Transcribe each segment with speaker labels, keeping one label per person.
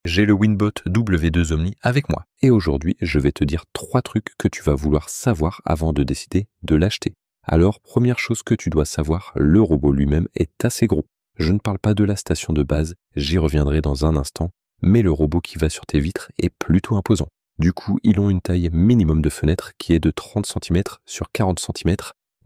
Speaker 1: j'ai le Winbot W2 Omni avec moi. Et aujourd'hui, je vais te dire 3 trucs que tu vas vouloir savoir avant de décider de l'acheter. Alors, première chose que tu dois savoir, le robot lui-même est assez gros. Je ne parle pas de la station de base, j'y reviendrai dans un instant, mais le robot qui va sur tes vitres est plutôt imposant. Du coup, ils ont une taille minimum de fenêtre qui est de 30 cm sur 40 cm.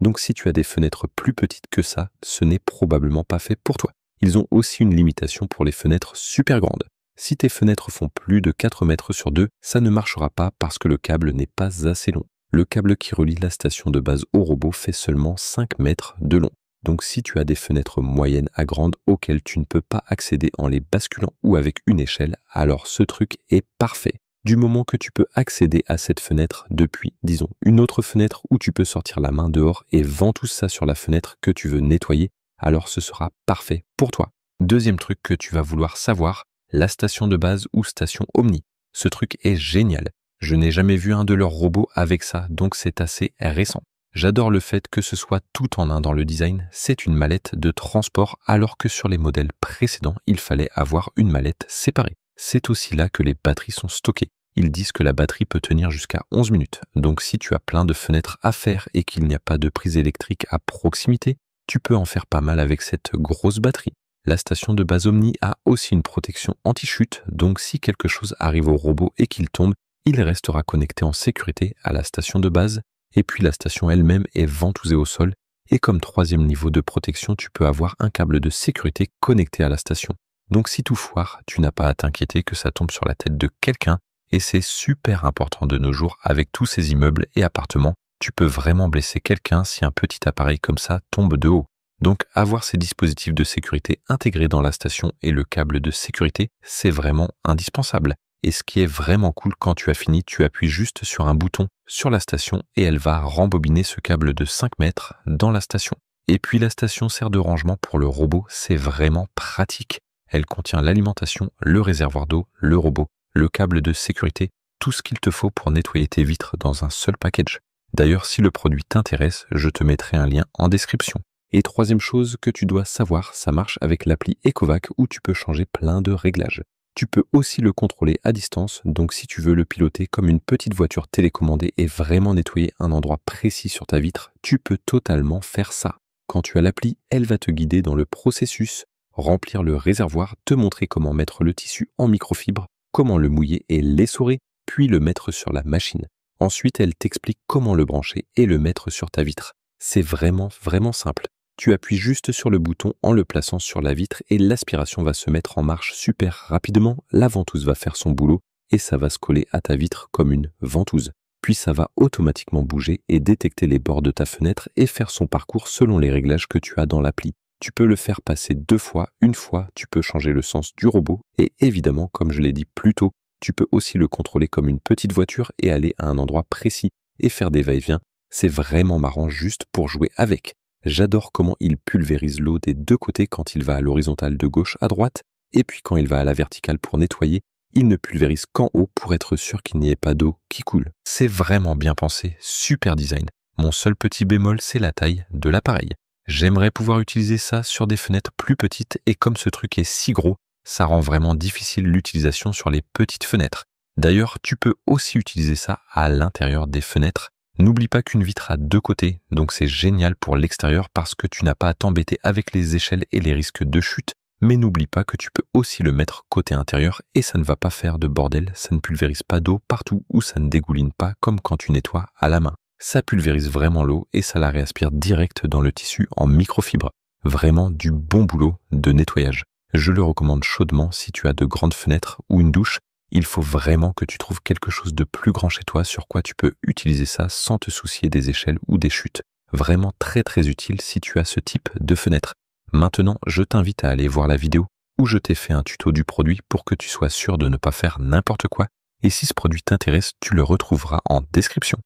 Speaker 1: Donc si tu as des fenêtres plus petites que ça, ce n'est probablement pas fait pour toi. Ils ont aussi une limitation pour les fenêtres super grandes. Si tes fenêtres font plus de 4 mètres sur 2, ça ne marchera pas parce que le câble n'est pas assez long. Le câble qui relie la station de base au robot fait seulement 5 mètres de long. Donc si tu as des fenêtres moyennes à grandes auxquelles tu ne peux pas accéder en les basculant ou avec une échelle, alors ce truc est parfait. Du moment que tu peux accéder à cette fenêtre depuis, disons, une autre fenêtre où tu peux sortir la main dehors et ventouse ça sur la fenêtre que tu veux nettoyer, alors ce sera parfait pour toi. Deuxième truc que tu vas vouloir savoir, la station de base ou station Omni. Ce truc est génial. Je n'ai jamais vu un de leurs robots avec ça, donc c'est assez récent. J'adore le fait que ce soit tout en un dans le design, c'est une mallette de transport alors que sur les modèles précédents, il fallait avoir une mallette séparée. C'est aussi là que les batteries sont stockées. Ils disent que la batterie peut tenir jusqu'à 11 minutes, donc si tu as plein de fenêtres à faire et qu'il n'y a pas de prise électrique à proximité, tu peux en faire pas mal avec cette grosse batterie. La station de base Omni a aussi une protection anti-chute, donc si quelque chose arrive au robot et qu'il tombe, il restera connecté en sécurité à la station de base, et puis la station elle-même est ventousée au sol, et comme troisième niveau de protection, tu peux avoir un câble de sécurité connecté à la station. Donc si tout foire, tu n'as pas à t'inquiéter que ça tombe sur la tête de quelqu'un, et c'est super important de nos jours avec tous ces immeubles et appartements, tu peux vraiment blesser quelqu'un si un petit appareil comme ça tombe de haut. Donc avoir ces dispositifs de sécurité intégrés dans la station et le câble de sécurité, c'est vraiment indispensable. Et ce qui est vraiment cool, quand tu as fini, tu appuies juste sur un bouton sur la station et elle va rembobiner ce câble de 5 mètres dans la station. Et puis la station sert de rangement pour le robot, c'est vraiment pratique. Elle contient l'alimentation, le réservoir d'eau, le robot, le câble de sécurité, tout ce qu'il te faut pour nettoyer tes vitres dans un seul package. D'ailleurs, si le produit t'intéresse, je te mettrai un lien en description. Et troisième chose que tu dois savoir, ça marche avec l'appli Ecovac où tu peux changer plein de réglages. Tu peux aussi le contrôler à distance, donc si tu veux le piloter comme une petite voiture télécommandée et vraiment nettoyer un endroit précis sur ta vitre, tu peux totalement faire ça. Quand tu as l'appli, elle va te guider dans le processus, remplir le réservoir, te montrer comment mettre le tissu en microfibre, comment le mouiller et l'essorer, puis le mettre sur la machine. Ensuite, elle t'explique comment le brancher et le mettre sur ta vitre. C'est vraiment simple. Tu appuies juste sur le bouton en le plaçant sur la vitre et l'aspiration va se mettre en marche super rapidement, la ventouse va faire son boulot et ça va se coller à ta vitre comme une ventouse. Puis ça va automatiquement bouger et détecter les bords de ta fenêtre et faire son parcours selon les réglages que tu as dans l'appli. Tu peux le faire passer 2 fois, une fois, tu peux changer le sens du robot et évidemment, comme je l'ai dit plus tôt, tu peux aussi le contrôler comme une petite voiture et aller à un endroit précis et faire des va-et-vient. C'est vraiment marrant juste pour jouer avec. J'adore comment il pulvérise l'eau des deux côtés quand il va à l'horizontale de gauche à droite, et puis quand il va à la verticale pour nettoyer, il ne pulvérise qu'en haut pour être sûr qu'il n'y ait pas d'eau qui coule. C'est vraiment bien pensé, super design. Mon seul petit bémol, c'est la taille de l'appareil. J'aimerais pouvoir utiliser ça sur des fenêtres plus petites, et comme ce truc est si gros, ça rend vraiment difficile l'utilisation sur les petites fenêtres. D'ailleurs, tu peux aussi utiliser ça à l'intérieur des fenêtres. N'oublie pas qu'une vitre a 2 côtés, donc c'est génial pour l'extérieur parce que tu n'as pas à t'embêter avec les échelles et les risques de chute, mais n'oublie pas que tu peux aussi le mettre côté intérieur et ça ne va pas faire de bordel, ça ne pulvérise pas d'eau partout ou ça ne dégouline pas comme quand tu nettoies à la main. Ça pulvérise vraiment l'eau et ça la réaspire direct dans le tissu en microfibre. Vraiment du bon boulot de nettoyage. Je le recommande chaudement si tu as de grandes fenêtres ou une douche. Il faut vraiment que tu trouves quelque chose de plus grand chez toi sur quoi tu peux utiliser ça sans te soucier des échelles ou des chutes. Vraiment très utile si tu as ce type de fenêtre. Maintenant, je t'invite à aller voir la vidéo où je t'ai fait un tuto du produit pour que tu sois sûr de ne pas faire n'importe quoi. Et si ce produit t'intéresse, tu le retrouveras en description.